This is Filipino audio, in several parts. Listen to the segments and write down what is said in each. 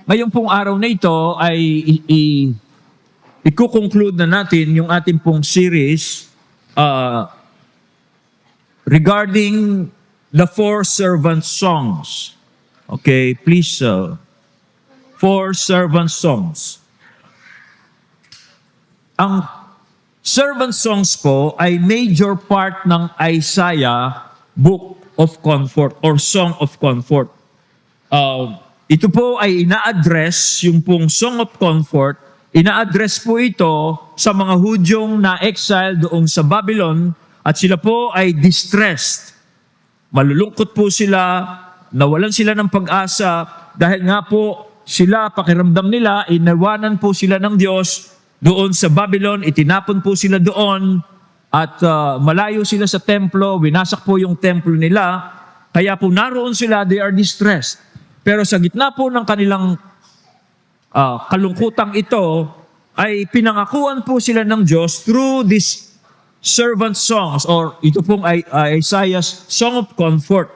Ngayong pong araw na ito ay i-conclude na natin yung ating pong series regarding the four servant songs. Okay, please, four servant songs. Ang servant songs po ay major part ng Isaiah Book of Comfort or Song of Comfort. Ito po ay ina-address, yung pong Song of Comfort, ina-address po ito sa mga Hudyong na-exile doon sa Babylon at sila po ay distressed. Malulungkot po sila, nawalan sila ng pag-asa dahil nga po sila, pakiramdam nila, inawanan po sila ng Diyos doon sa Babylon, itinapon po sila doon at malayo sila sa templo, winasak po yung templo nila, kaya po naroon sila, they are distressed. Pero sa gitna po ng kanilang kalungkutang ito, ay pinangakuan po sila ng Diyos through these servant songs or ito pong Isaiah's Song of Comfort.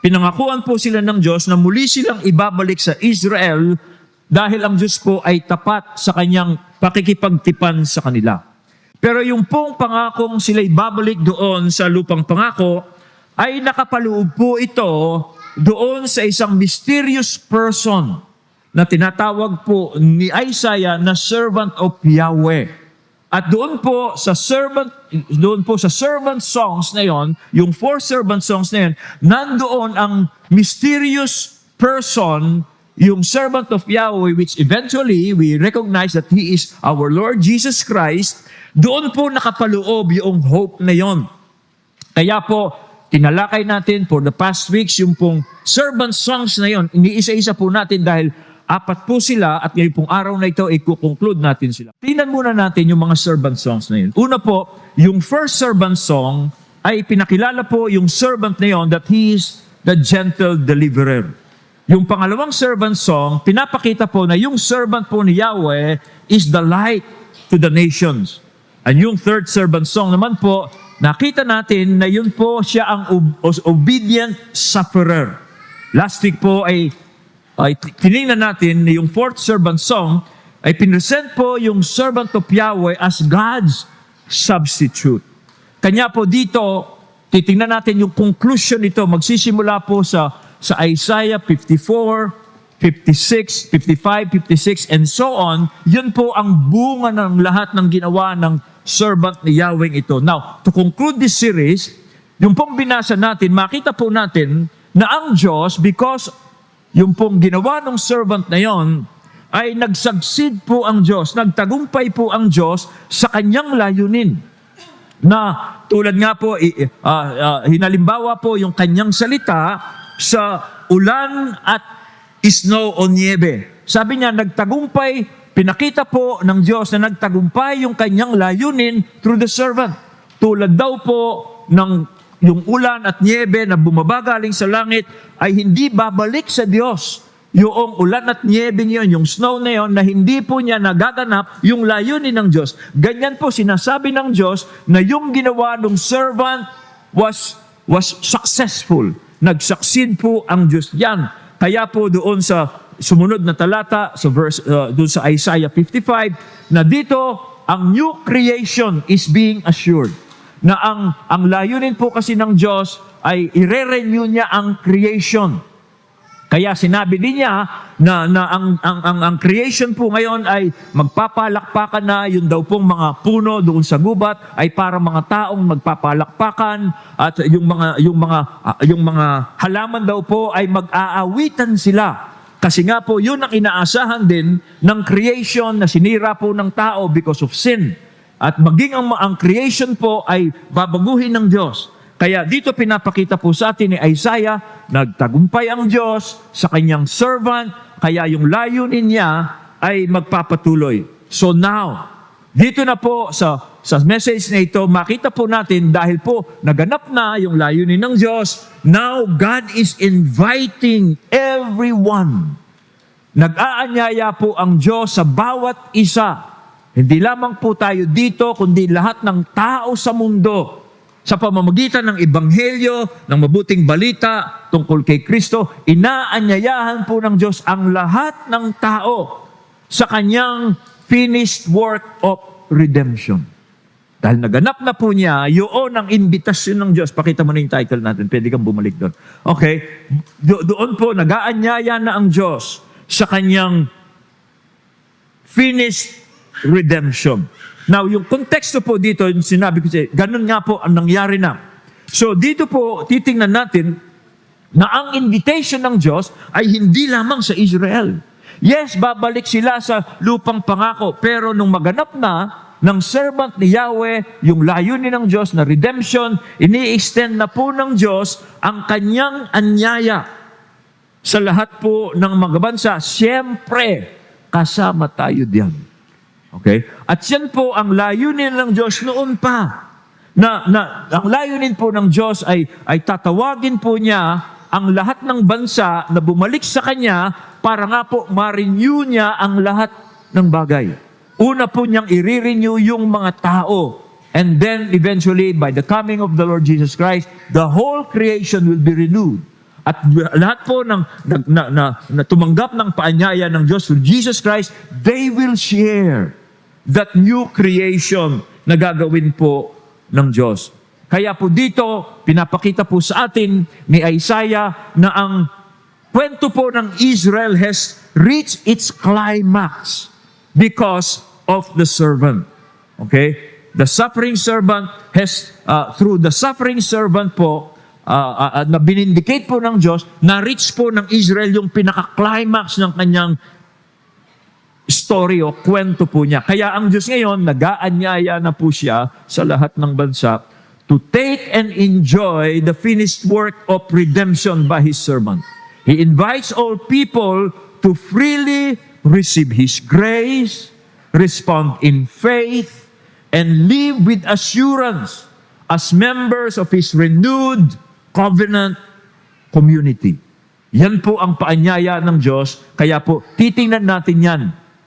Pinangakuan po sila ng Diyos na muli silang ibabalik sa Israel dahil ang Diyos po ay tapat sa kanyang pakikipagtipan sa kanila. Pero yung pong pangakong sila ibabalik doon sa lupang pangako ay nakapaloob po ito doon sa isang mysterious person na tinatawag po ni Isaiah na servant of Yahweh. At doon po sa servant songs na yon, yung four servant songs na yon, nandoon ang mysterious person, yung servant of Yahweh, which eventually we recognize that He is our Lord Jesus Christ. Doon po nakapaloob yung hope na yon. Kaya po, tinalakay natin for the past weeks yung pong servant songs na yon. Iniisa-isa po natin dahil apat po sila at ngayon pong araw na ito, i-conclude natin sila. Tingnan muna natin yung mga servant songs na yun. Una po, yung first servant song ay pinakilala po yung servant na yon that he is the gentle deliverer. Yung pangalawang servant song, pinapakita po na yung servant po ni Yahweh is the light to the nations. And yung third servant song naman po, nakita natin na yun po siya ang obedient sufferer. Last week po ay tinignan natin na yung fourth servant song ay pinresent po yung servant of Yahweh as God's substitute. Kanya po dito, titingnan natin yung conclusion nito. Magsisimula po sa Isaiah 54, 56, 55, 56, and so on. Yun po ang bunga ng lahat ng ginawa ng servant ni Yahweh ito. Now, to conclude this series, yung pong binasa natin, makita po natin na ang Diyos, because yung pong ginawa ng servant na yon, ay nagsagsid po ang Diyos, nagtagumpay po ang Diyos sa kanyang layunin. Na tulad nga po, hinalimbawa po yung kanyang salita sa ulan at snow o niebe. Sabi niya, nagtagumpay, pinakita po ng Diyos na nagtagumpay yung kanyang layunin through the servant. Tulad daw po ng yung ulan at niebe na bumaba galing sa langit ay hindi babalik sa Diyos. Yung ulan at niebe niyon, yung snow na yon, na hindi po niya nagaganap yung layunin ng Diyos. Ganyan po sinasabi ng Diyos na yung ginawa ng servant was successful. Nag-succeed po ang Diyos yan. Kaya po doon sa sumunod na talata, sa verse, doon sa Isaiah 55, na dito, ang new creation is being assured. Na ang layunin po kasi ng Diyos ay i-renew niya ang creation. Kaya sinabi din niya na ang creation po ngayon ay magpapalakpakan na, yun daw pong mga puno doon sa gubat ay para mga taong magpapalakpakan at yung mga halaman daw po ay mag-aawitan sila. Kasi nga po yun ang inaasahan din ng creation na sinira po ng tao because of sin. At maging ang creation po ay babaguhin ng Diyos. Kaya dito pinapakita po sa atin ni Isaiah, nagtagumpay ang Diyos sa kanyang servant, kaya yung layunin niya ay magpapatuloy. So now, dito na po sa message na ito, makita po natin dahil po naganap na yung layunin ng Diyos, now God is inviting everyone. Nag-aanyaya po ang Diyos sa bawat isa. Hindi lamang po tayo dito, kundi lahat ng tao sa mundo sa pamamagitan ng ebanghelyo, ng mabuting balita tungkol kay Kristo, inaanyayahan po ng Diyos ang lahat ng tao sa kanyang finished work of redemption. Dahil naganap na po niya, yun ang invitasyon ng Diyos. Pakita mo na yung title natin. Pwede kang bumalik doon. Okay? Doon po, nag-aanyaya na ang Diyos sa kanyang finished redemption. Now, yung konteksto po dito, yung sinabi ko siya, ganun nga po ang nangyari na. So, dito po, titingnan natin na ang invitation ng Diyos ay hindi lamang sa Israel. Yes, babalik sila sa lupang pangako, pero nung maganap na ng servant ni Yahweh, yung layunin ng Diyos na redemption, ini-extend na po ng Diyos ang kanyang anyaya sa lahat po ng mga bansa. Siyempre, kasama tayo diyan. Okay? At yan po ang layunin ng Diyos noon pa. Ang layunin po ng Diyos ay tatawagin po niya ang lahat ng bansa na bumalik sa Kanya para nga po ma-renew niya ang lahat ng bagay. Una po niyang i-renew yung mga tao. And then eventually, by the coming of the Lord Jesus Christ, the whole creation will be renewed. At lahat po na tumanggap ng paanyaya ng Diyos through Jesus Christ, they will share that new creation na gagawin po ng Diyos. Kaya po dito, pinapakita po sa atin ni Isaiah na ang kwento po ng Israel has reached its climax because of the servant. Okay? The suffering servant has, through the suffering servant po, na binindicate po ng Diyos, na-reach po ng Israel yung pinaka-climax ng kanyang story o kwento po niya. Kaya ang Diyos ngayon, nag-aanyaya na po siya sa lahat ng bansa to take and enjoy the finished work of redemption by His servant. He invites all people to freely receive His grace, respond in faith, and live with assurance as members of His renewed covenant community. Yan po ang paanyaya ng Diyos. Kaya po, titingnan natin yan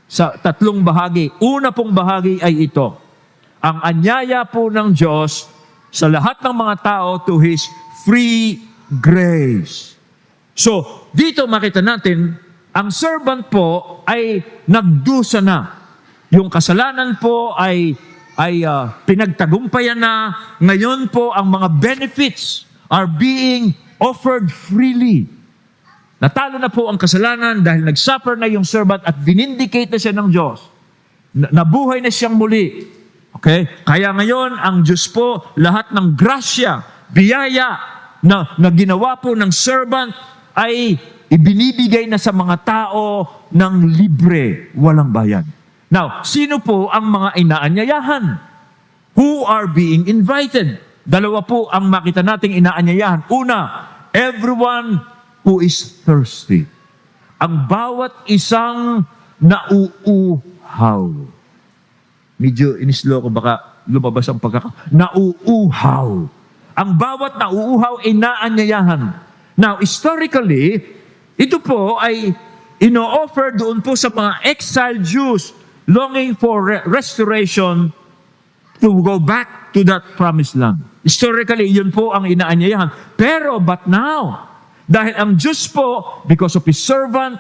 sa tatlong bahagi. Una pong bahagi ay ito. Ang anyaya po ng Diyos sa lahat ng mga tao to His free grace. So, dito makita natin, ang servant po ay nagdusa na. Yung kasalanan po ay pinagtagumpayan na. Ngayon po, ang mga benefits are being offered freely. Natalo na po ang kasalanan dahil nag-suffer na yung servant at vinindicate na siya ng Diyos. Nabuhay na siyang muli. Okay? Kaya ngayon, ang Diyos po, lahat ng grasya, biyaya na ginawa po ng servant ay ibinibigay na sa mga tao ng libre, walang bayad. Now, sino po ang mga inaanyayahan? Who are being invited? Dalawa po ang makita nating inaanyayahan. Una, everyone who is thirsty. Ang bawat isang nauuhaw. Medyo inislo ko, baka lumabas ang nauuhaw. Ang bawat nauuhaw ay inaanyayahan. Now, historically, ito po ay ino-offer doon po sa mga exiled Jews longing for restoration to go back to that promised land. Historically, yun po ang inaanyayahan. Pero, but now, dahil ang Diyos po, because of His servant,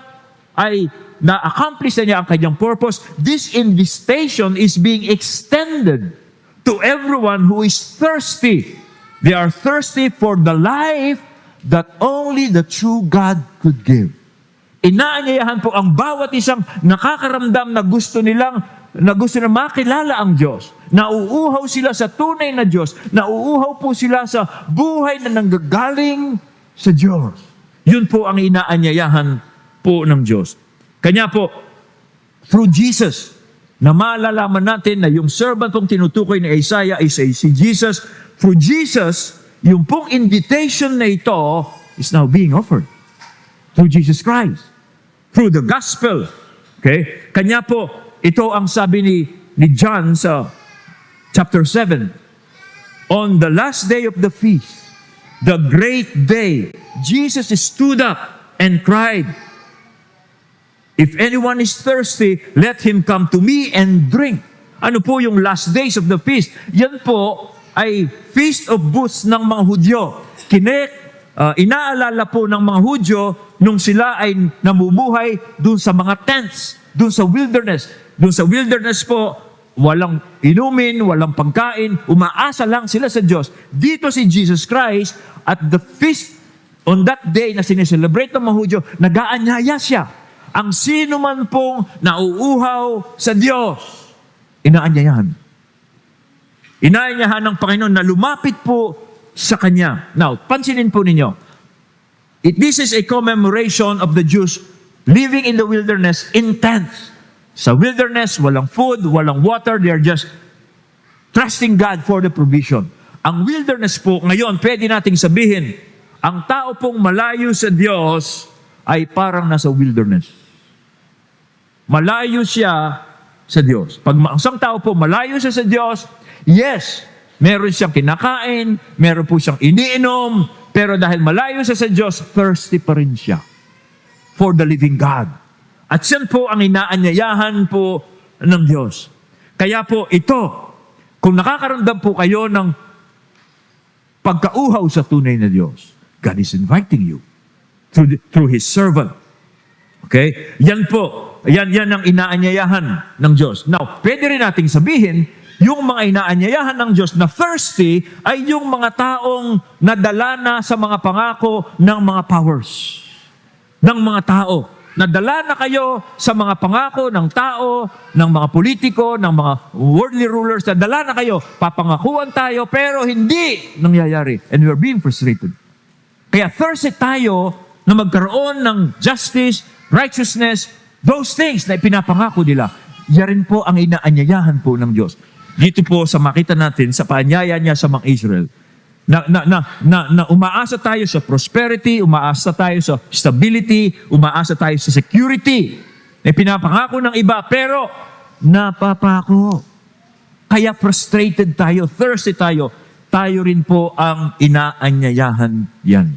ay na-accomplish na niya ang kanyang purpose, this invitation is being extended to everyone who is thirsty. They are thirsty for the life that only the true God could give. Inaanyayahan po ang bawat isang nakakaramdam na gusto na makilala ang Diyos. Nauuhaw sila sa tunay na Diyos. Nauuhaw po sila sa buhay na nanggagaling sa Diyos. Yun po ang inaanyayahan po ng Diyos. Kanya po, through Jesus, na malalaman natin na yung servant pong tinutukoy ni Isaiah ay si Jesus. Through Jesus, yung pong invitation na ito is now being offered. Through Jesus Christ. Through the gospel. Okay? Kanya po, ito ang sabi ni John sa chapter 7. On the last day of the feast, the great day, Jesus stood up and cried, "If anyone is thirsty, let him come to me and drink." Ano po yung last days of the feast? Yan po ay Feast of Booths ng mga Hudyo. Inaalala po ng mga Hudyo nung sila ay namumuhay dun sa mga tents, dun sa wilderness. Dun sa wilderness po, walang inumin, walang pagkain, umaasa lang sila sa Diyos. Dito si Jesus Christ at the feast on that day na sineselebrate ng mga Hudyo, nag-aanyaya siya. Ang sino man pong nauuhaw sa Diyos, inaanyayahan. Inaanyayahan ng Panginoon na lumapit po sa Kanya. Now, pansinin po ninyo, this is a commemoration of the Jews living in the wilderness in tents. Sa wilderness, walang food, walang water, they are just trusting God for the provision. Ang wilderness po, ngayon, pwede nating sabihin, ang tao pong malayo sa Diyos ay parang nasa wilderness. Malayo siya sa Diyos. Pag ang isang tao po malayo siya sa Diyos, yes, meron siyang kinakain, meron po siyang iniinom, pero dahil malayo siya sa Diyos, thirsty pa rin siya for the living God. At siyan po ang inaanyayahan po ng Diyos. Kaya po ito, kung nakakaramdam po kayo ng pagkauhaw sa tunay na Diyos, God is inviting you through His servant. Okay? Yan po. Yan ang inaanyayahan ng Diyos. Now, pwede rin nating sabihin, yung mga inaanyayahan ng Diyos na thirsty ay yung mga taong nadala na sa mga pangako ng mga powers. Ng mga tao. Nadala na kayo sa mga pangako ng tao, ng mga politiko, ng mga worldly rulers. Nadala na kayo. Papangakuan tayo, pero hindi nangyayari. And we're being frustrated. Kaya thirsty tayo na magkaroon ng justice, righteousness, those things na ipinapangako nila. Yan po ang inaanyayahan po ng Diyos. Dito po sa makita natin, sa paanyaya niya sa mga Israel, na umaasa tayo sa prosperity, umaasa tayo sa stability, umaasa tayo sa security. Na pinapangako ng iba, pero napapako. Kaya frustrated tayo, thirsty tayo. Tayo rin po ang inaanyayahan yan.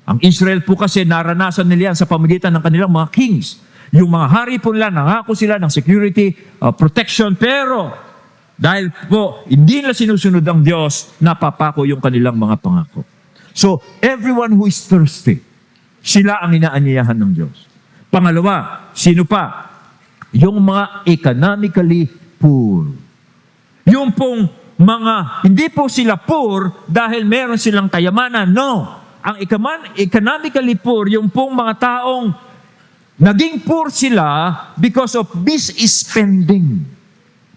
Ang Israel po kasi naranasan nila yan sa pamagitan ng kanilang mga kings. Yung mga hari po nila, nangako sila ng security, protection, pero dahil po hindi nila sinusunod ang Diyos, napapako yung kanilang mga pangako. So, everyone who is thirsty, sila ang inaanyayahan ng Diyos. Pangalawa, sino pa? Yung mga economically poor. Yung pong mga, hindi po sila poor dahil meron silang kayamanan. No. Ang economically poor, yung pong mga taong naging poor sila because of misspending.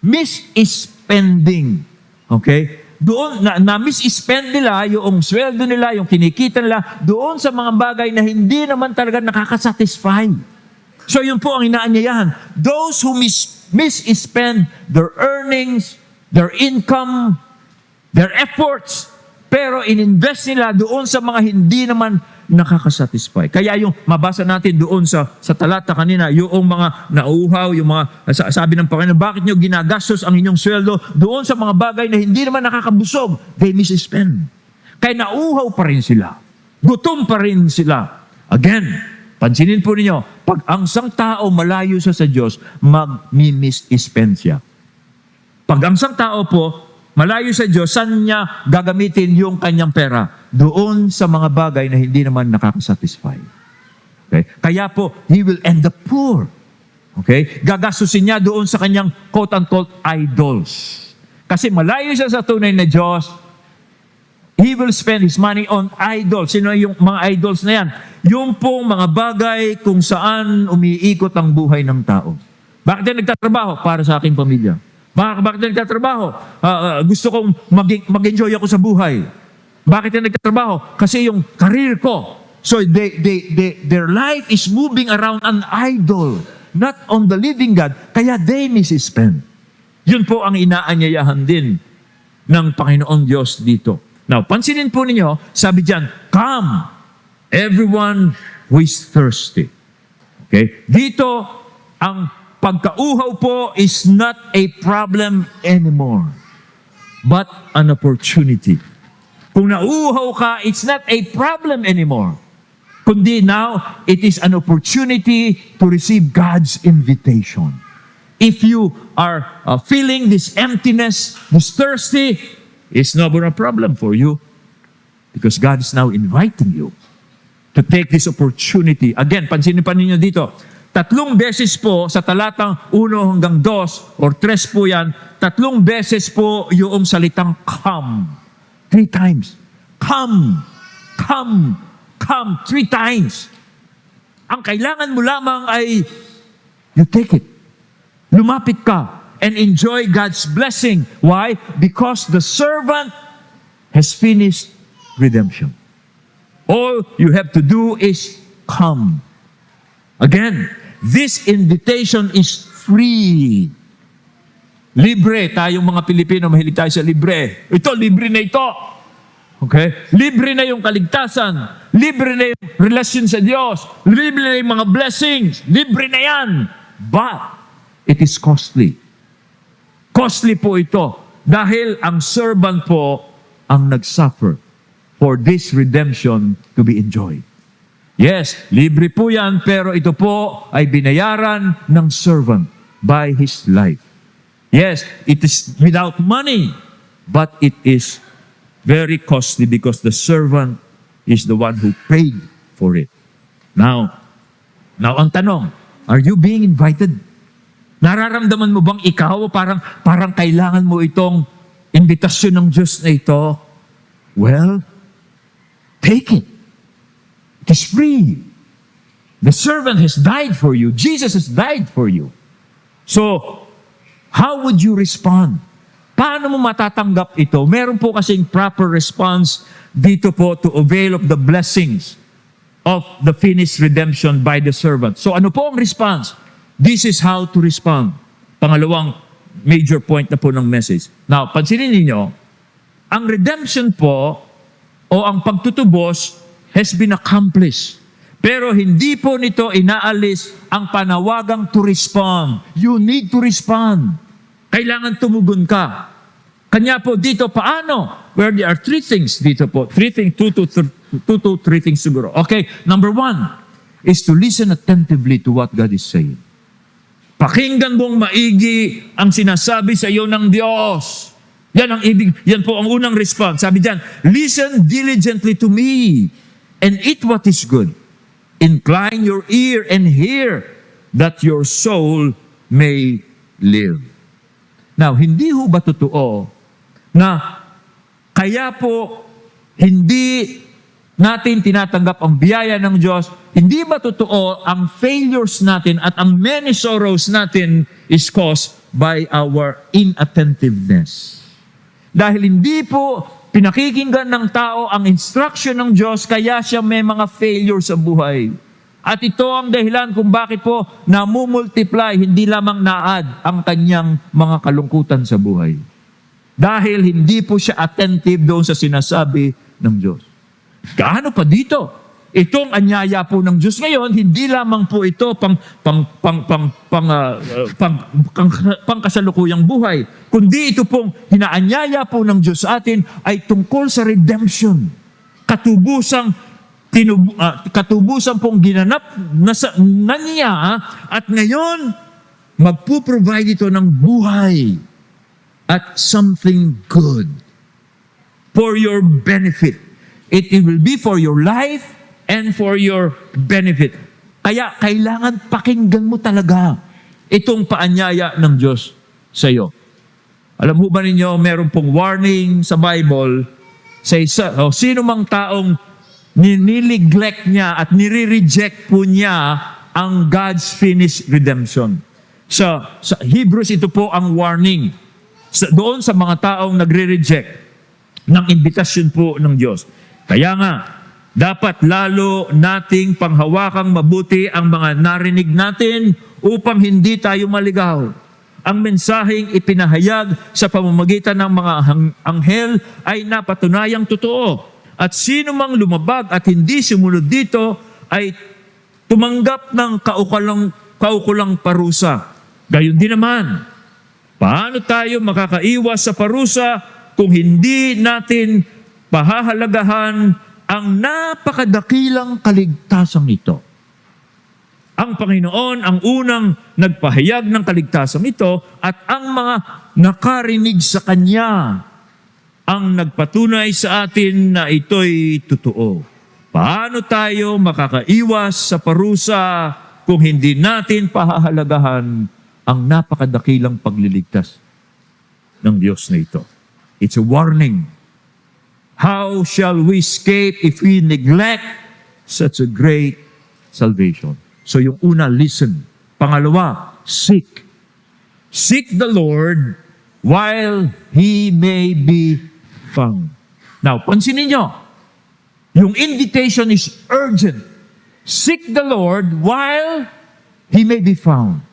Misspending. Okay? Doon, na-misspend nila yung sweldo nila, yung kinikita nila, doon sa mga bagay na hindi naman talaga nakakasatisfy. So yun po ang inaanyayahan. Those who misspend their earnings, their income, their efforts, pero ininvest nila doon sa mga hindi naman nakakasatisfy. Kaya yung mabasa natin doon sa talata kanina, yung mga nauuhaw, yung mga, sabi ng Panginoon, bakit nyo ginagastos ang inyong sweldo doon sa mga bagay na hindi naman nakakabusog? They misspend. Kaya nauuhaw pa rin sila. Gutom pa rin sila. Again, pansinin po ninyo, pag ang isang tao malayo siya sa Diyos, mag-misspend siya. Pag ang isang tao po, malayo sa Diyos, saan niya gagamitin yung kanyang pera? Doon sa mga bagay na hindi naman nakakasatisfy. Okay? Kaya po, he will end up poor. Okay? Gagastusin niya doon sa kanyang quote-unquote idols. Kasi malayo siya sa tunay na Diyos, he will spend his money on idols. Sino yung mga idols na yan? Yung pong mga bagay kung saan umiikot ang buhay ng tao. Bakit yan nagtatrabaho? Para sa aking pamilya. Bakit nagtatrabaho? Gusto kong mag-enjoy ako sa buhay. Bakit yan nagtatrabaho? Kasi yung career ko. So their life is moving around an idol, not on the living God. Kaya they misspend. Yun po ang inaanyayahan din ng Panginoong Diyos dito. Now, pansinin po ninyo, sabi diyan, come, everyone who is thirsty. Okay? Dito, ang pagkauhaw po is not a problem anymore, but an opportunity. Kung nauuhaw ka, it's not a problem anymore. Kundi now, it is an opportunity to receive God's invitation. If you are feeling this emptiness, this thirsty, is not a problem for you because God is now inviting you to take this opportunity. Again, pansinin pa ninyo dito, 3 beses po sa talatang 1 hanggang 2 or 3 po yan, 3 beses po yung salitang come. 3 times. Come, come, come. 3 times. Ang kailangan mo lamang ay you take it. Lumapit ka and enjoy God's blessing. Why? Because the servant has finished redemption. All you have to do is come. Again, this invitation is free. Libre. Tayong mga Pilipino, mahilig tayo sa libre. Ito, libre na ito. Okay? Libre na yung kaligtasan. Libre na yung relasyon sa Diyos. Libre na yung mga blessings. Libre na yan. But, it is costly. Costly po ito. Dahil ang servant po ang nagsuffer for this redemption to be enjoyed. Yes, libre po yan, pero ito po ay binayaran ng servant by his life. Yes, it is without money, but it is very costly because the servant is the one who paid for it. Now ang tanong, are you being invited? Nararamdaman mo bang ikaw parang kailangan mo itong invitasyon ng Diyos na ito? Well, take it. It is free. The servant has died for you. Jesus has died for you. So, how would you respond? Paano mo matatanggap ito? Meron po kasing proper response dito po to avail of the blessings of the finished redemption by the servant. So, ano po ang response? This is how to respond. Pangalawang major point na po ng message. Now, pansinin ninyo, ang redemption po o ang pagtutubos has been accomplished. Pero hindi po nito inaalis ang panawagang to respond. You need to respond. Kailangan tumugon ka. Kanya po dito, paano? Where there are 3 things dito po. 3 things, 2 to 3 things siguro. Okay, number 1 is to listen attentively to what God is saying. Pakinggan mong maigi ang sinasabi sa iyo ng Diyos. Yan po ang unang response. Sabi diyan, listen diligently to me and eat what is good. Incline your ear and hear that your soul may live. Now, hindi ho ba totoo na kaya po hindi natin tinatanggap ang biyaya ng Diyos? Hindi ba totoo ang failures natin at ang many sorrows natin is caused by our inattentiveness? Dahil hindi po pinakikinggan ng tao ang instruction ng Diyos, kaya siya may mga failure sa buhay. At ito ang dahilan kung bakit po namumultiply, hindi lamang naad ang kanyang mga kalungkutan sa buhay. Dahil hindi po siya attentive doon sa sinasabi ng Diyos. Gaano pa dito? Itong anyaya po ng Diyos ngayon, hindi lamang po ito pangkasalukuyang buhay, kundi ito pong hinaanyaya po ng Diyos sa atin ay tungkol sa redemption. Katubusan pong ginanap na niya at ngayon magpo-provide ito ng buhay at something good for your benefit. It will be for your life and for your benefit. Kaya kailangan pakinggan mo talaga itong paanyaya ng Diyos sa iyo. Alam mo ba ninyo, meron pong warning sa Bible sa isa, sino mang taong ninineglect niya at nire-reject po niya ang God's finished redemption. Sa Hebrews, ito po ang warning. Doon sa mga taong nagre-reject ng imbitasyon po ng Diyos. Kaya nga, dapat lalo nating panghawakang mabuti ang mga narinig natin upang hindi tayo maligaw. Ang mensaheng ipinahayag sa pamamagitan ng mga anghel ay napatunayang totoo. At sino mang lumabag at hindi sumunod dito ay tumanggap ng kaukulang parusa. Gayon din naman, paano tayo makakaiwas sa parusa kung hindi natin pahahalagahan ang napakadakilang kaligtasang ito? Ang Panginoon ang unang nagpahayag ng kaligtasang ito at ang mga nakarinig sa Kanya ang nagpatunay sa atin na ito'y totoo. Paano tayo makakaiwas sa parusa kung hindi natin pahahalagahan ang napakadakilang pagliligtas ng Diyos na ito? It's a warning. How shall we escape if we neglect such a great salvation? So yung una, listen. Pangalawa, seek. Seek the Lord while He may be found. Now, pansinin nyo, yung invitation is urgent. Seek the Lord while He may be found.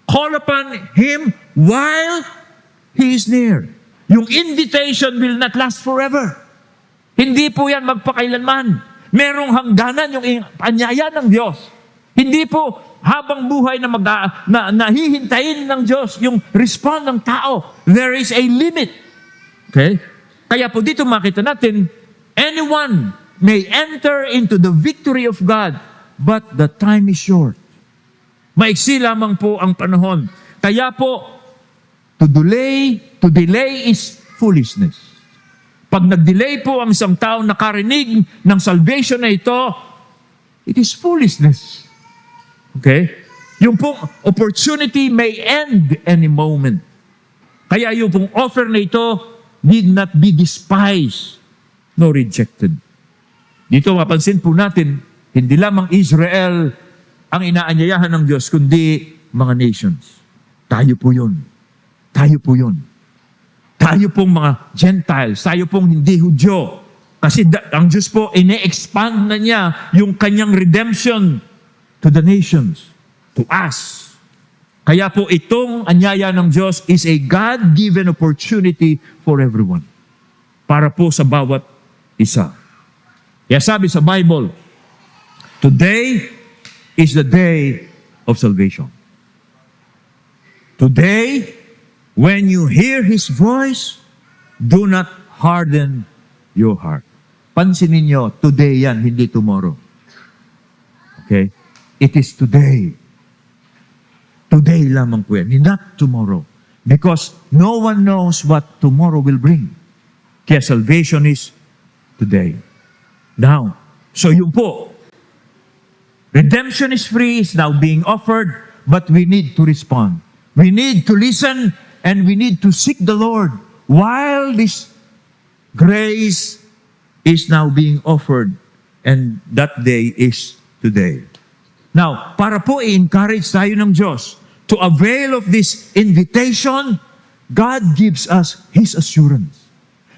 Call upon Him while He is near. Yung invitation will not last forever. Hindi po yan magpakailanman. Merong hangganan yung anyaya ng Diyos. Hindi po habang buhay na nahihintayin ng Diyos yung respond ng tao. There is a limit. Okay? Kaya po dito makita natin, anyone may enter into the victory of God, but the time is short. Maiksi lamang po ang panahon. Kaya po, to delay is foolishness. Pag nag-delay po ang isang tao nakarinig ng salvation na ito, it is foolishness. Okay? Yung pong opportunity may end any moment. Kaya yung pong offer na ito need not be despised nor rejected. Dito mapansin po natin, hindi lamang Israel ang inaanyayahan ng Diyos, kundi mga nations. Tayo po yun. Tayo po yun. Tayo pong mga Gentiles, tayo pong hindi Hudyo. Kasi ang Diyos po, ine-expand na niya yung kanyang redemption to the nations, to us. Kaya po itong anyaya ng Diyos is a God-given opportunity for everyone. Para po sa bawat isa. Kaya sabi sa Bible, today is the day of salvation. Today, when you hear His voice, do not harden your heart. Pansinin nyo, today yan, hindi tomorrow. Okay? It is today. Today lamang po yan, not tomorrow. Because no one knows what tomorrow will bring. Kaya salvation is today. Now, so yun po. Redemption is free, is now being offered, but we need to respond. We need to listen, and we need to seek the Lord while this grace is now being offered, and that day is today. Now, para po i-encourage tayo ng Diyos to avail of this invitation, God gives us His assurance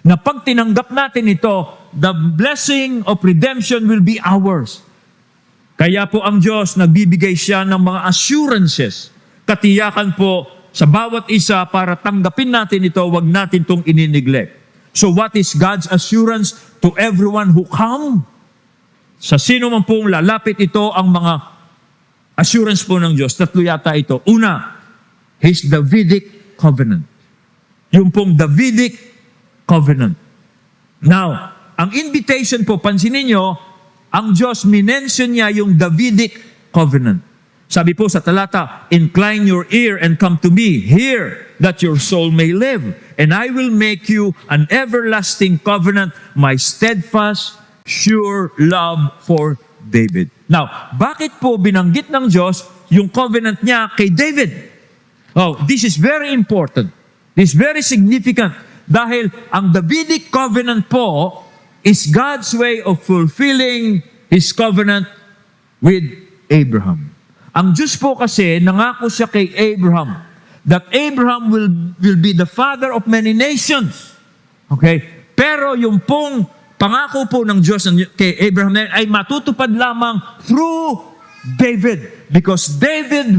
na pag tinanggap natin ito, the blessing of redemption will be ours. Kaya po ang Diyos, nagbibigay siya ng mga assurances, katiyakan po sa bawat isa para tanggapin natin ito, wag natin itong inineglect. So what is God's assurance to everyone who come? Sa sino man pong lalapit ito, ang mga assurance po ng Diyos, tatlo yata ito. Una, His Davidic covenant. Yung pong Davidic covenant. Now, ang invitation po, pansinin nyo, ang Diyos, minention niya yung Davidic covenant. Sabi po sa talata, incline your ear and come to me, hear that your soul may live, and I will make you an everlasting covenant, my steadfast, sure love for David. Now, bakit po binanggit ng Diyos yung covenant niya kay David? Oh, this is very important. This is very significant. Dahil ang Davidic covenant po is God's way of fulfilling His covenant with Abraham. Ang Diyos po kasi, nangako siya kay Abraham that Abraham will be the father of many nations. Okay? Pero yung pong pangako po ng Diyos kay Abraham ay matutupad lamang through David. Because David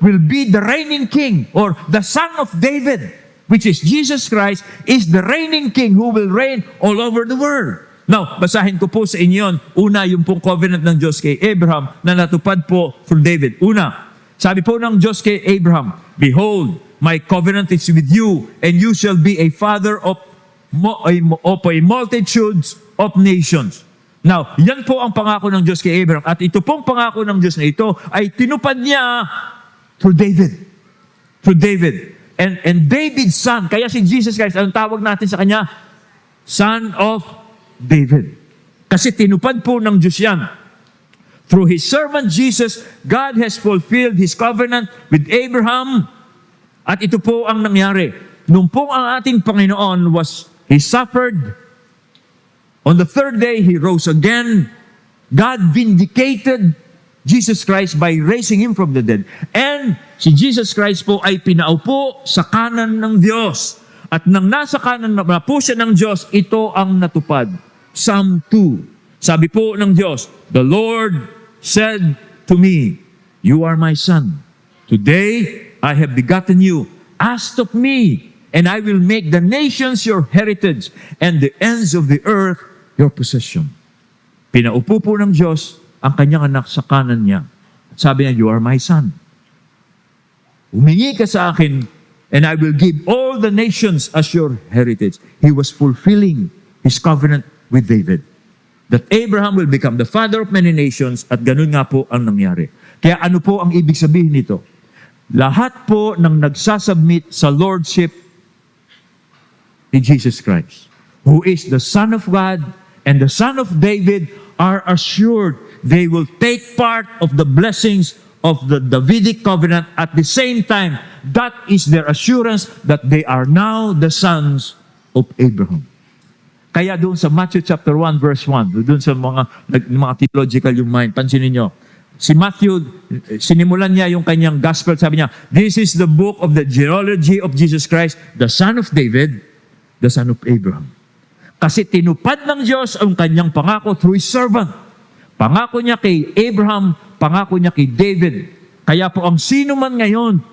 will be the reigning king, or the son of David, which is Jesus Christ, is the reigning king who will reign all over the world. Now, basahin ko po sa inyo, una yung pong covenant ng Diyos kay Abraham na natupad po through David. Una, sabi po ng Diyos kay Abraham, behold, my covenant is with you, and you shall be a father of a multitudes of nations. Now, yan po ang pangako ng Diyos kay Abraham. At ito pong pangako ng Diyos na ito ay tinupad niya through David. Through David. And David's son, kaya si Jesus Christ, anong tawag natin sa kanya? Son of David. Kasi tinupad po ng Diyos yan. Through His servant Jesus, God has fulfilled His covenant with Abraham. At ito po ang nangyari. Nung po ang ating Panginoon He suffered. On the third day, He rose again. God vindicated Jesus Christ by raising Him from the dead. And si Jesus Christ po ay pinaupo sa kanan ng Diyos. At nang nasa kanan na po siya ng Diyos, ito ang natupad. Psalm 2. Sabi po ng Diyos, "The Lord said to me, You are my son. Today I have begotten you. Ask of me, and I will make the nations your heritage, and the ends of the earth your possession." Pinaupo po ng Diyos ang kanyang anak sa kanan niya. Sabi niya, "You are my son. Humingi ka sa akin, and I will give all the nations as your heritage." He was fulfilling His covenant with David. That Abraham will become the father of many nations, at ganun nga po ang nangyari. Kaya ano po ang ibig sabihin nito? Lahat po ng nagsasubmit sa lordship ni Jesus Christ, who is the Son of God and the Son of David, are assured they will take part of the blessings of the Davidic covenant. At the same time, that is their assurance that they are now the sons of Abraham. Kaya doon sa Matthew chapter 1 verse 1, doon sa mga theological yung mind, pansinin nyo, si Matthew, sinimulan niya yung kanyang gospel, sabi niya, "This is the book of the genealogy of Jesus Christ, the son of David, the son of Abraham." Kasi tinupad ng Diyos ang kanyang pangako through His servant. Pangako niya kay Abraham, pangako niya kay David. Kaya po ang sino man ngayon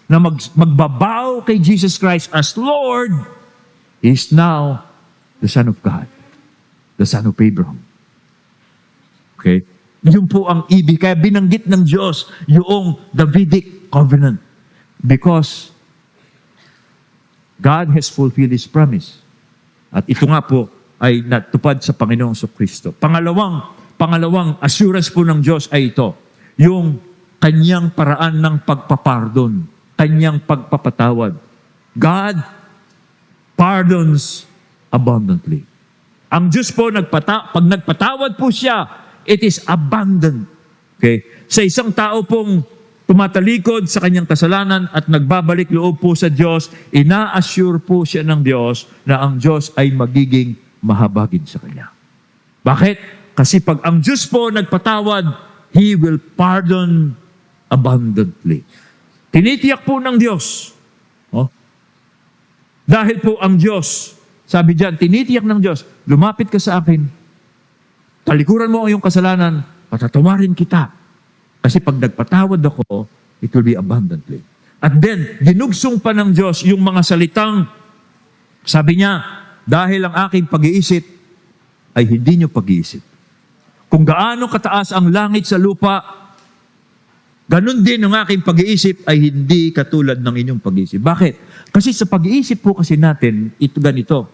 na magbabaw kay Jesus Christ as Lord is now the Son of God, the Son of Abraham. Okay? Yun po ang ibig. Kaya binanggit ng Diyos yung Davidic covenant. Because God has fulfilled His promise. At ito nga po ay natupad sa Panginoong Kristo. Pangalawang assurance po ng Diyos ay ito. Yung kanyang paraan ng pagpapardon. Kanyang pagpapatawad. God pardons abundantly. Ang Diyos po, pag nagpatawad po siya, it is abundant. Okay? Sa isang tao pong tumatalikod sa kanyang kasalanan at nagbabalik loob po sa Diyos, ina-assure po siya ng Diyos na ang Diyos ay magiging mahabagin sa kanya. Bakit? Kasi pag ang Diyos po nagpatawad, He will pardon abundantly. Tinitiyak po ng Diyos. Oh? Dahil po ang Diyos, sabi diyan, tinitiyak ng Diyos, lumapit ka sa akin, talikuran mo ang iyong kasalanan, patatawarin kita. Kasi pag nagpatawad ako, it will be abundantly. At then, dinugsong pa ng Diyos yung mga salitang, sabi niya, dahil ang aking pag-iisip ay hindi niyo pag-iisip. Kung gaano kataas ang langit sa lupa, ganun din ang aking pag-iisip ay hindi katulad ng inyong pag-iisip. Bakit? Kasi sa pag-iisip po kasi natin, ito ganito.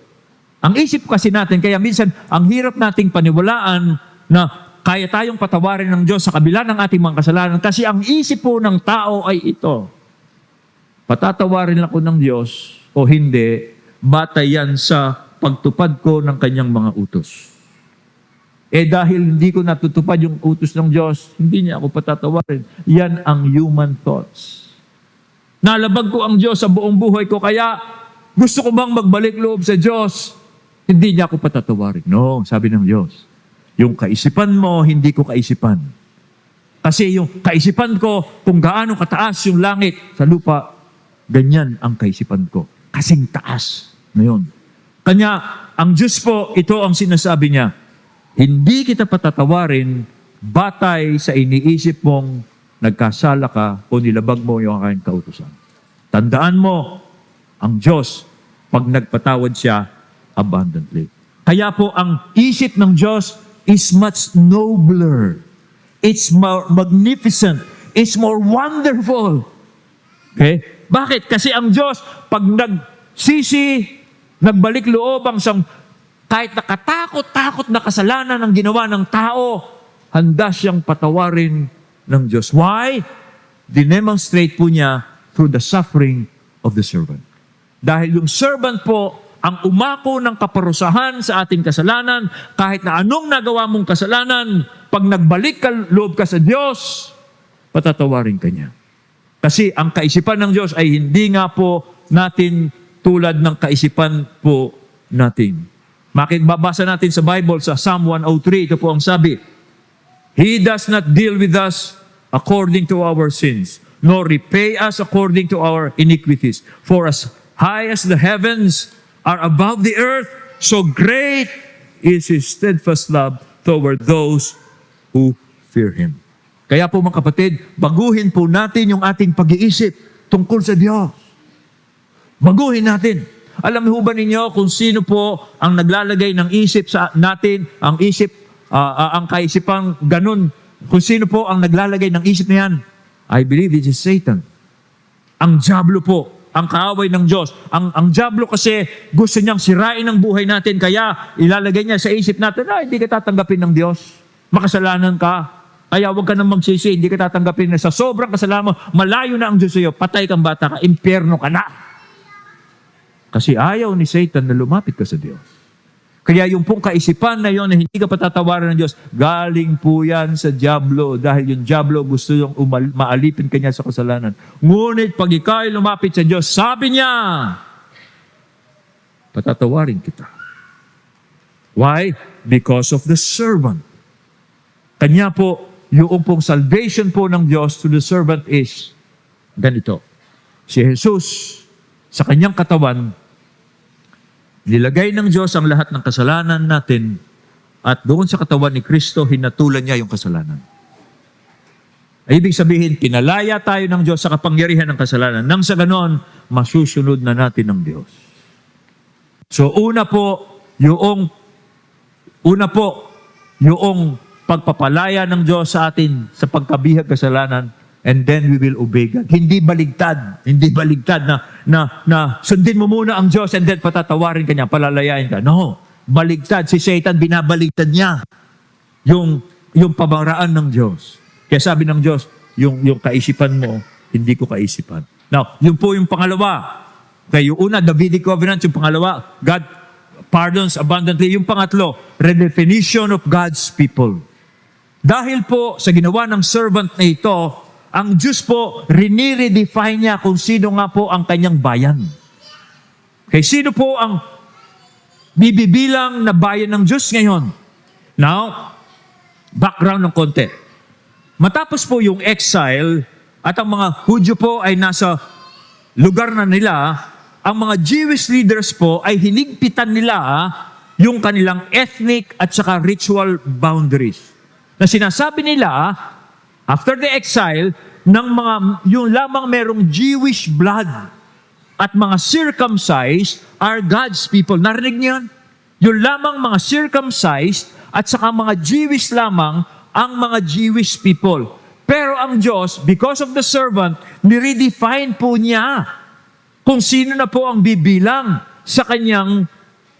Ang isip kasi natin, kaya minsan, ang hirap nating paniwalaan na kaya tayong patawarin ng Diyos sa kabila ng ating mga kasalanan. Kasi ang isip po ng tao ay ito. Patatawarin ako ng Diyos o hindi, batay yan sa pagtupad ko ng kanyang mga utos. Dahil hindi ko natutupad yung utos ng Diyos, hindi niya ako patatawarin. Yan ang human thoughts. Nalabag ko ang Diyos sa buong buhay ko, kaya gusto ko bang magbalik loob sa Diyos? Hindi niya ako patatawarin. No, sabi ng Diyos. Yung kaisipan mo, hindi ko kaisipan. Kasi yung kaisipan ko, kung gaano kataas yung langit sa lupa, ganyan ang kaisipan ko. Kasing taas. Ngayon. Kanya, ang Diyos po, ito ang sinasabi niya, hindi kita patatawarin batay sa iniisip mong nagkasala ka o nilabag mo yung aking kautusan. Tandaan mo, ang Diyos, pag nagpatawad siya, abundantly. Kaya po, ang isip ng Diyos is much nobler. It's more magnificent. It's more wonderful. Okay? Bakit? Kasi ang Diyos, pag nagbalik loob ang kahit nakatakot-takot na kasalanan ng ginawa ng tao, handa siyang patawarin ng Diyos. Why? Dinemonstrate po niya through the suffering of the servant. Dahil yung servant po ang umako ng kaparusahan sa ating kasalanan, kahit na anong nagawa mong kasalanan, pag nagbalik ka, loob ka sa Diyos, patatawarin ka niya. Kasi ang kaisipan ng Diyos ay hindi nga po natin tulad ng kaisipan po natin. Babasa natin sa Bible sa Psalm 103, ito po ang sabi, He does not deal with us according to our sins, nor repay us according to our iniquities. For as high as the heavens are above the earth, so great is His steadfast love toward those who fear Him. Kaya po mga kapatid, baguhin po natin yung ating pag-iisip tungkol sa Diyos. Baguhin natin. Alam mo ba ninyo kung sino po ang naglalagay ng isip sa natin, ang kaisipang ganun, kung sino po ang naglalagay ng isip na yan? I believe it is Satan. Ang diablo po, ang kaaway ng Diyos. Ang diablo kasi gusto niyang sirain ang buhay natin, kaya ilalagay niya sa isip natin, hindi ka tatanggapin ng Diyos. Makasalanan ka. Kaya huwag ka nang magsisi, hindi ka tatanggapin na sa sobrang kasalanan mo, malayo na ang Diyos sa iyo, patay kang bata ka, impyerno ka na. Kasi ayaw ni Satan na lumapit ka sa Diyos. Kaya yung pong kaisipan na yon na hindi ka patatawaran ng Diyos, galing po yan sa diablo, dahil yung diablo gusto yung maalipin ka niya sa kasalanan. Ngunit pag ikaw ay lumapit sa Diyos, sabi niya, patatawarin kita. Why? Because of the servant. Kanya po, yung pong salvation po ng Diyos to the servant is ganito. Si Jesus, sa kanyang katawan, nilagay ng Diyos ang lahat ng kasalanan natin at doon sa katawan ni Kristo, hinatulan niya yung kasalanan. Ay, ibig sabihin, pinalaya tayo ng Diyos sa kapangyarihan ng kasalanan. Nang sa ganon, masusunod na natin ng Diyos. So, una po, yung pagpapalaya ng Diyos sa atin sa pagkabihag kasalanan, and then we will obey God. Hindi baligtad na sundin mo muna ang Diyos and then patatawarin ka niya, palalayain ka. No, baligtad. Si Satan, binabaligtad niya yung pamaraan ng Diyos. Kaya sabi ng Diyos, yung kaisipan mo, hindi ko kaisipan. Now, yun po yung pangalawa. Kaya yung una, Davidic covenant. Yung pangalawa, God pardons abundantly. Yung pangatlo, redefinition of God's people. Dahil po sa ginawa ng servant na ito, ang Diyos po, rini-redefine niya kung sino nga po ang kanyang bayan. Okay, sino po ang bibibilang na bayan ng Diyos ngayon? Now, background ng konti. Matapos po yung exile at ang mga Hudyo po ay nasa lugar na nila, ang mga Jewish leaders po ay hinigpitan nila yung kanilang ethnic at saka ritual boundaries. Na sinasabi nila, after the exile, yung lamang merong Jewish blood at mga circumcised are God's people. Narinig niyo yan? Yung lamang mga circumcised at saka mga Jewish lamang ang mga Jewish people. Pero ang Diyos, because of the servant, niredefine po niya kung sino na po ang bibilang sa kanyang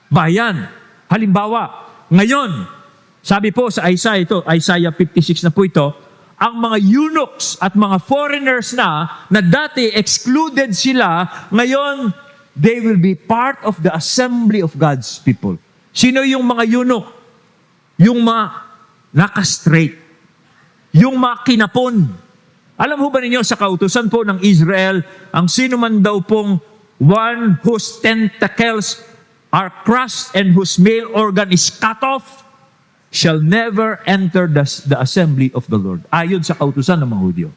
bayan. Halimbawa, ngayon, sabi po sa Isaiah 56 na po ito, ang mga eunuchs at mga foreigners na dati excluded sila, ngayon, they will be part of the assembly of God's people. Sino yung mga eunuch? Yung mga naka-straight. Yung mga kinapon. Alam mo ba ninyo, sa kautusan po ng Israel, ang sino man daw pong one whose tentacles are crushed and whose male organ is cut off, shall never enter the assembly of the Lord. Ayon sa kautusan ng mga Hudyo.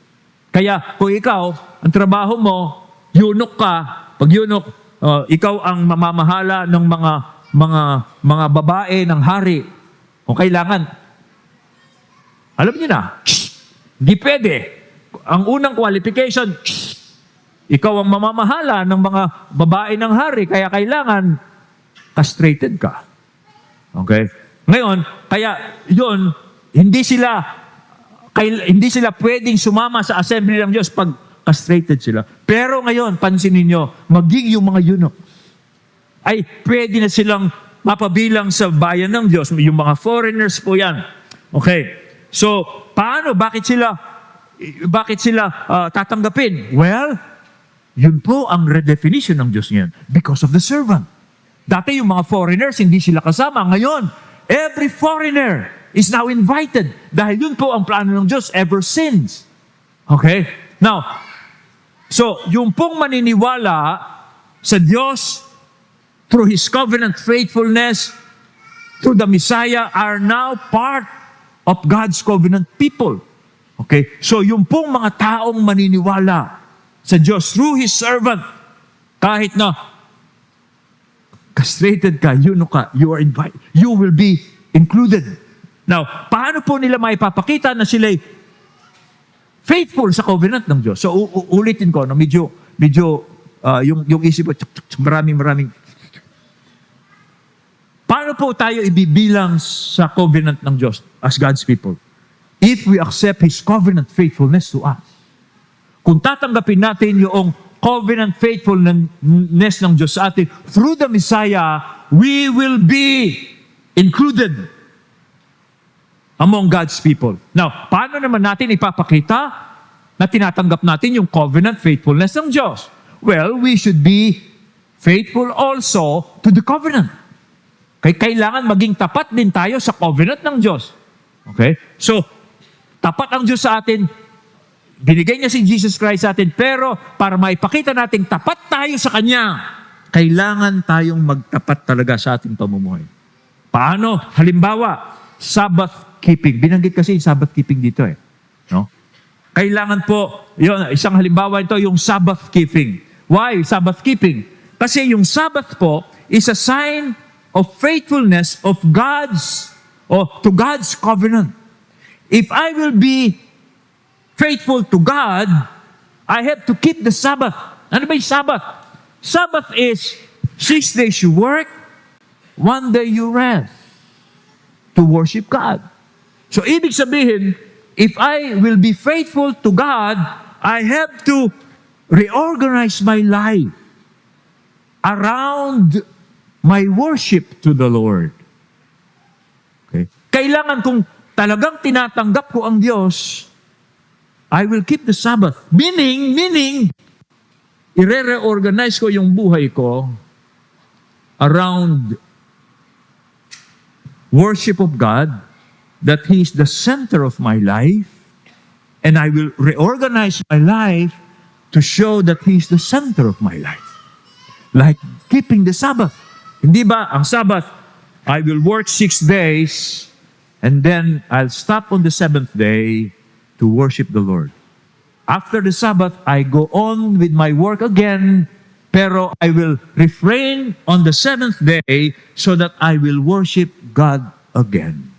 Kaya kung ikaw, ang trabaho mo, eunuch ka, pag eunuch, ikaw ang mamamahala ng mga babae ng hari. Kung kailangan, alam niyo na, hindi pwede. Ang unang qualification, ikaw ang mamamahala ng mga babae ng hari, kaya kailangan castrated ka. Okay? Ngayon, kaya yun, hindi sila pwedeng sumama sa assembly ng Diyos pag castrated sila. Pero ngayon, pansinin nyo, maging yung mga eunuch ay pwede na silang mapabilang sa bayan ng Diyos. Yung mga foreigners po yan. Okay. So, paano? Bakit sila tatanggapin? Well, yun po ang redefinition ng Diyos ngayon. Because of the servant. Dati yung mga foreigners, hindi sila kasama. Ngayon, every foreigner is now invited. Dahil yun po ang plano ng Diyos ever since. Okay? Now, so, yung pong maniniwala sa Diyos through His covenant faithfulness, through the Messiah, are now part of God's covenant people. Okay? So, yung pong mga taong maniniwala sa Diyos through His servant, kahit na castrated ka, you are invited, you will be included. Now, paano po nila maipapakita na sila'y faithful sa covenant ng Diyos? So, ulitin ko, no, medyo yung isip ko, maraming. Paano po tayo ibibilang sa covenant ng Diyos as God's people? If we accept His covenant faithfulness to us. Kung tatanggapin natin yung covenant faithfulness ng Diyos sa atin, through the Messiah, we will be included among God's people. Now, paano naman natin ipapakita na tinatanggap natin yung covenant faithfulness ng Diyos? Well, we should be faithful also to the covenant. Kailangan maging tapat din tayo sa covenant ng Diyos. Okay? So, tapat ang Diyos sa atin, binigay niya si Jesus Christ sa atin, pero para maipakita natin tapat tayo sa Kanya, kailangan tayong magtapat talaga sa ating pamumuhay. Paano? Halimbawa, Sabbath keeping. Binanggit kasi yung Sabbath keeping dito eh. No? Kailangan po, yun, isang halimbawa ito, yung Sabbath keeping. Why Sabbath keeping? Kasi yung Sabbath po is a sign of faithfulness of to God's covenant. If I will be faithful to God, I have to keep the Sabbath. Ano ba yung Sabbath? Sabbath is 6 days you work, 1 day you rest to worship God. So, ibig sabihin, if I will be faithful to God, I have to reorganize my life around my worship to the Lord. Okay? Kailangan kung talagang tinatanggap ko ang Diyos, I will keep the Sabbath. Meaning, i-reorganize ko yung buhay ko around worship of God, that He is the center of my life, and I will reorganize my life to show that He is the center of my life. Like keeping the Sabbath. Hindi ba, ang Sabbath, I will work 6 days, and then I'll stop on the 7th day to worship the Lord. After the Sabbath, I go on with my work again, pero I will refrain on the 7th day so that I will worship God again.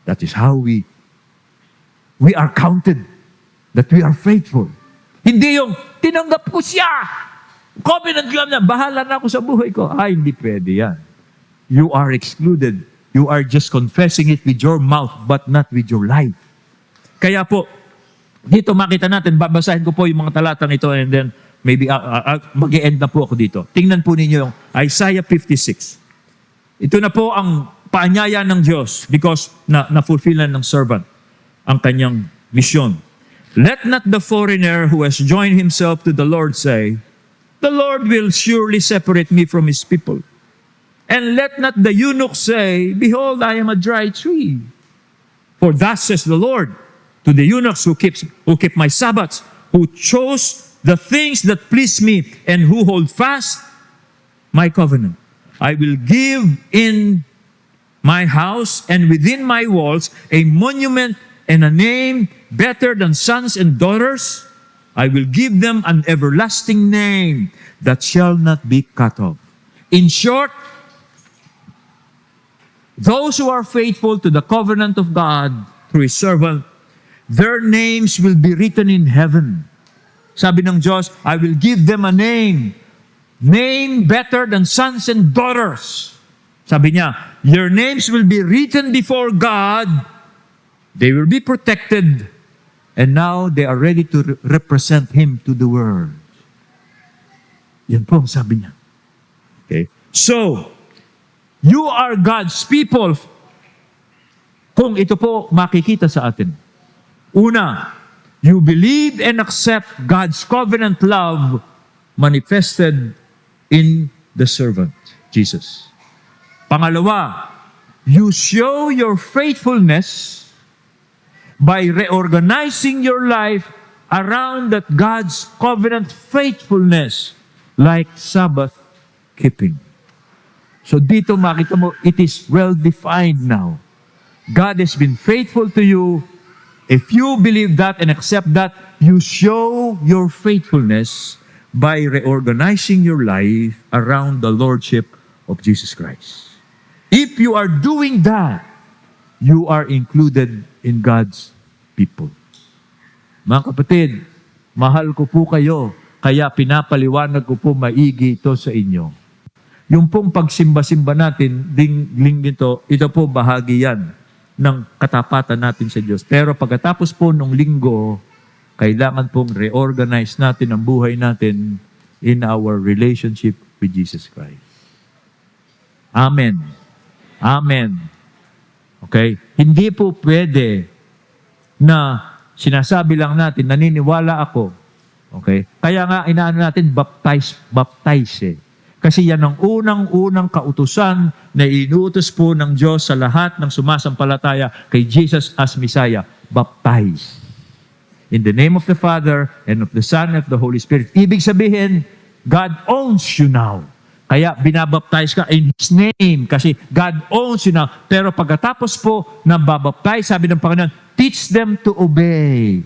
That is how we are counted, that we are faithful. Hindi yung, tinanggap ko siya, covenant lang na, bahala na ako sa buhay ko. Ay, hindi pwede yan. You are excluded. You are just confessing it with your mouth, but not with your life. Kaya po, dito makita natin, babasahin ko po yung mga talatang ito and then maybe mag-e-end na po ako dito. Tingnan po ninyo yung Isaiah 56. Ito na po ang paanyaya ng Diyos because na-fulfillan ng servant ang kanyang mission. Let not the foreigner who has joined himself to the Lord say, the Lord will surely separate me from His people. And let not the eunuch say, behold, I am a dry tree. For thus says the Lord, to the eunuchs who keep my Sabbaths, who chose the things that please me, and who hold fast my covenant. I will give in my house and within my walls a monument and a name better than sons and daughters. I will give them an everlasting name that shall not be cut off. In short, those who are faithful to the covenant of God through His servant, their names will be written in heaven. Sabi ng Diyos, I will give them a name better than sons and daughters. Sabi niya, your names will be written before God, they will be protected, and now they are ready to represent Him to the world. Yan po ang sabi niya. Okay? So, you are God's people kung ito po makikita sa atin. Una, you believe and accept God's covenant love manifested in the servant. Jesus. Pangalawa, you show your faithfulness by reorganizing your life around that God's covenant faithfulness, like Sabbath keeping. So dito makita mo, it is well defined now. God has been faithful to you. If you believe that and accept that, you show your faithfulness by reorganizing your life around the Lordship of Jesus Christ. If you are doing that, you are included in God's people. Mga kapatid, mahal ko po kayo, kaya pinapaliwanag ko po maigi ito sa inyo. Yung pong pagsimba-simba natin, ito po bahagi yan ng katapatan natin sa Diyos. Pero pagkatapos po nung linggo, kailangan pong reorganize natin ang buhay natin in our relationship with Jesus Christ. Amen. Amen. Okay? Hindi po pwede na sinasabi lang natin, naniniwala ako. Okay? Kaya nga, inaano natin, baptize eh. Kasi yan ang unang-unang kautusan na inuutos po ng Diyos sa lahat ng sumasampalataya kay Jesus as Messiah. Baptize. In the name of the Father, and of the Son, and of the Holy Spirit. Ibig sabihin, God owns you now. Kaya binabaptize ka in His name kasi God owns you now. Pero pagkatapos po na babaptize, sabi ng Panginoon, teach them to obey.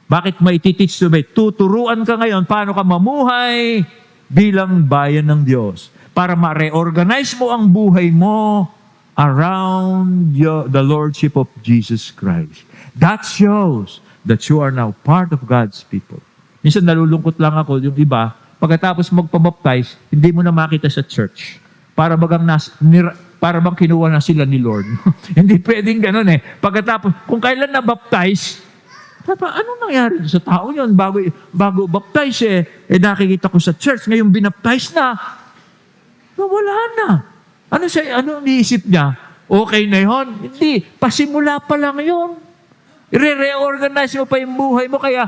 Bakit may teach to obey? Tuturuan ka ngayon paano ka mamuhay bilang bayan ng Diyos. Para ma-reorganize mo ang buhay mo around the Lordship of Jesus Christ. That shows that you are now part of God's people. Minsan nalulungkot lang ako, yung iba, pagkatapos magpabaptize, hindi mo na makita sa church. Para bang kinuha na sila ni Lord. Hindi pwedeng ganun eh. Pagkatapos, kung kailan na-baptize, anong nangyari sa tao yun? Bago baptize nakikita ko sa church, ngayon binaptize na. Wala na. Ano niisip niya? Okay na yun? Hindi. Pasimula pa lang yun. I-reorganize mo pa yung buhay mo kaya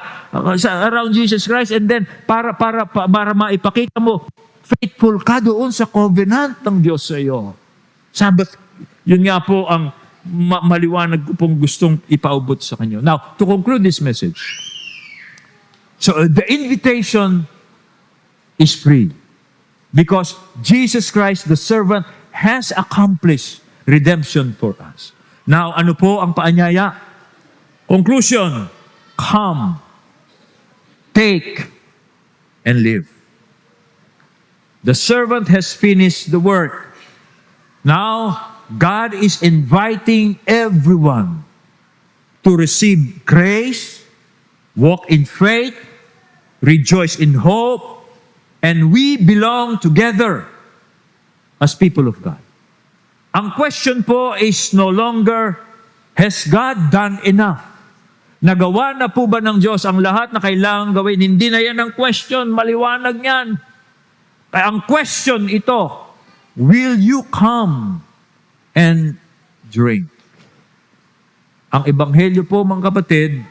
around Jesus Christ and then para maipakita mo faithful ka doon sa covenant ng Diyos sa iyo. Sabbath, yun nga po ang maliwanag ko pong gustong ipaubot sa kanyo. Now, to conclude this message. So, the invitation is free because Jesus Christ, the servant, has accomplished redemption for us. Now, ano po ang paanyaya? Conclusion, come, take, and live. The servant has finished the work. Now, God is inviting everyone to receive grace, walk in faith, rejoice in hope, and we belong together as people of God. Ang question po is no longer, has God done enough? Nagawa na po ba ng Diyos ang lahat na kailangan gawin? Hindi na yan ang question. Maliwanag yan. Kaya ang question ito, will you come and drink? Ang ebanghelyo po, mga kapatid,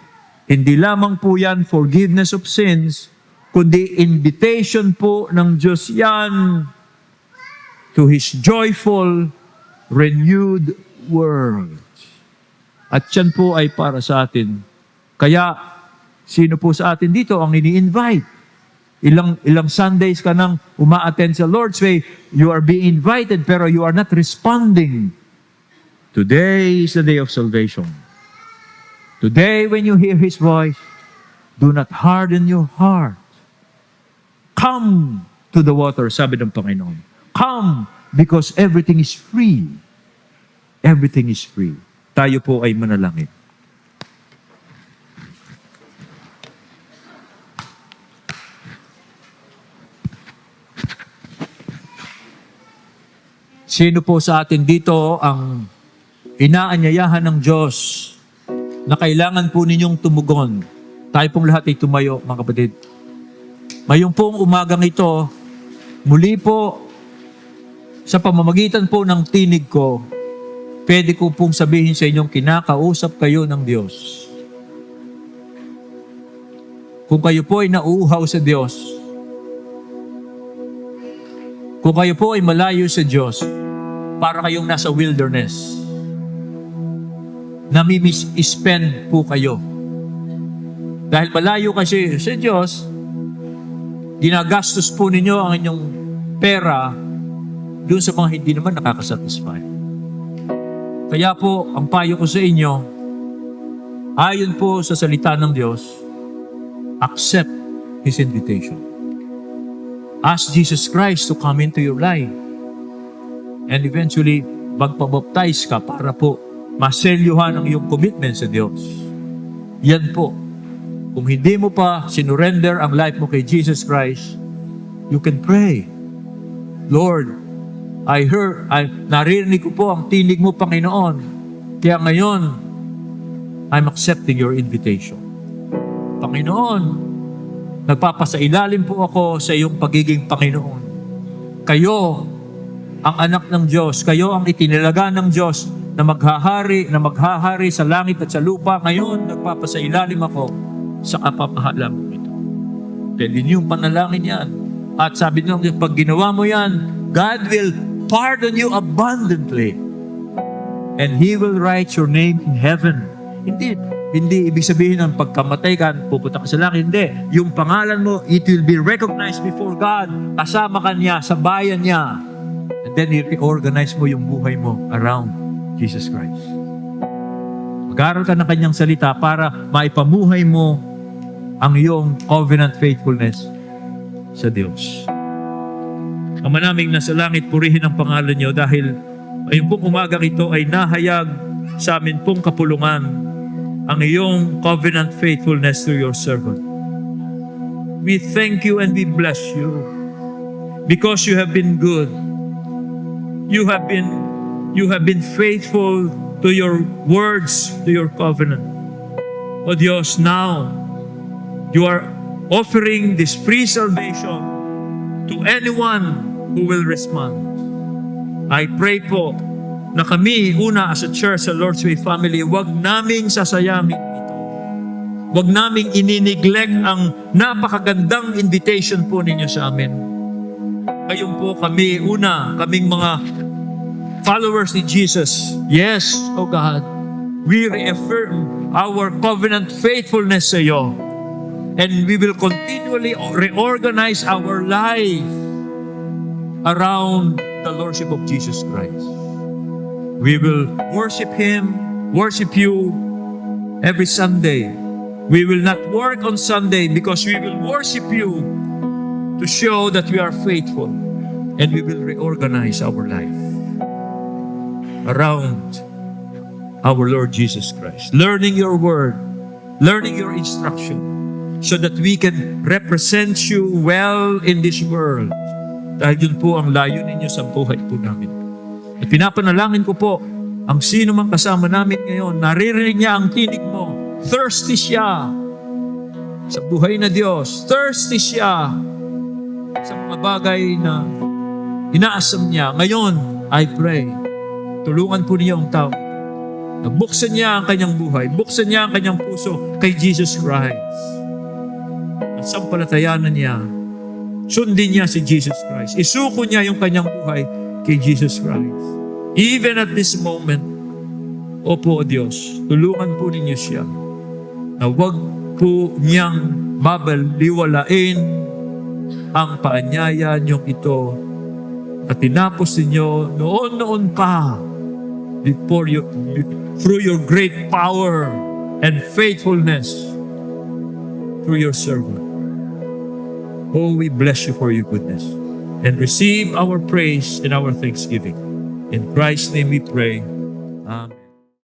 hindi lamang po yan forgiveness of sins, kundi invitation po ng Diyos yan to His joyful, renewed world. At yan po ay para sa atin. Kaya, sino po sa atin dito ang ini-invite? Ilang Sundays ka nang uma-attend sa Lord's Way, you are being invited pero you are not responding. Today is the day of salvation. Today, when you hear His voice, do not harden your heart. Come to the water, sabi ng Panginoon. Come, because everything is free. Everything is free. Tayo po ay manalangin. Sino po sa atin dito ang inaanyayahan ng Diyos na kailangan po ninyong tumugon? Tayo pong lahat ay tumayo, mga kapatid. Ngayong pong umagang ito, muli po, sa pamamagitan po ng tinig ko, pwede ko pong sabihin sa inyong kinakausap kayo ng Diyos. Kung kayo po ay nauuhaw sa Diyos, Kung kayo po ay malayo sa Diyos, para kayong nasa wilderness, namimiss-spend po kayo. Dahil malayo kasi sa Diyos, ginagastos po ninyo ang inyong pera doon sa mga hindi naman nakakasatisfy. Kaya po, ang payo ko sa inyo, ayon po sa salita ng Diyos, accept His invitation. Ask Jesus Christ to come into your life. And eventually, magpabaptize ka para po maselyuhan ang iyong commitment sa Diyos. Yan po. Kung hindi mo pa sinurrender ang life mo kay Jesus Christ, you can pray. Lord, naririnig ko po ang tinig mo, Panginoon. Kaya ngayon, I'm accepting your invitation. Panginoon, nagpapasailalim po ako sa iyong pagiging Panginoon. Kayo ang anak ng Diyos. Kayo ang itinalaga ng Diyos na maghahari sa langit at sa lupa. Ngayon, nagpapasailalim ako sa kapamahalan mo ito. Pwede niyong panalangin yan. At sabi niyo, pag ginawa mo yan, God will pardon you abundantly. And He will write your name in heaven. Hindi ibig sabihin ng pagkamatay ka, pupunta ka sa langit. Hindi. Yung pangalan mo, it will be recognized before God. Kasama ka niya, sa bayan niya. And then, i-reorganize mo yung buhay mo around Jesus Christ. Mag-aral ka ng kanyang salita para maipamuhay mo ang iyong covenant faithfulness sa Diyos. Ama naming nasa langit, purihin ang pangalan niyo dahil ayun pong umagang ito ay nahayag sa amin pong kapulungan ang iyong covenant faithfulness to your servant. We thank you and we bless you because you have been good. You have been faithful to your words, to your covenant. O Diyos, now you are offering this free salvation to anyone who will respond. I pray po na kami, una as a church, sa Lord's Way family, wag naming sasayangin ito. Wag naming inineglect ang napakagandang invitation po ninyo sa amin. Ngayon po kami, kaming mga followers ni Jesus. Yes, O God, we reaffirm our covenant faithfulness sa iyo. And we will continually reorganize our life around the Lordship of Jesus Christ. We will worship Him, worship you every Sunday. We will not work on Sunday because we will worship you to show that we are faithful. And we will reorganize our life around our Lord Jesus Christ. Learning your word, learning your instruction, so that we can represent you well in this world. Dahil yun po ang layunin niyo sa buhay po namin. At pinapanalangin ko po, ang sino mang kasama namin ngayon, naririnig niya ang tinig mo. Thirsty siya sa buhay na Diyos. Thirsty siya sa mga bagay na inaasam niya. Ngayon, I pray, tulungan po niyo ang tao. Buksan niya ang kanyang buhay. Buksan niya ang kanyang puso kay Jesus Christ. At sampalatayanan niya, sundin niya si Jesus Christ. Isuko niya yung kanyang buhay kay Jesus Christ. Even at this moment, opo, Diyos, tulungan po ninyo siya na huwag po niyang babaliwalain ang paanyaya niyong ito at tinapos ninyo noon pa through your great power and faithfulness through your servant. Oh, we bless you for your goodness and receive our praise and our thanksgiving. In Christ's name we pray. Amen.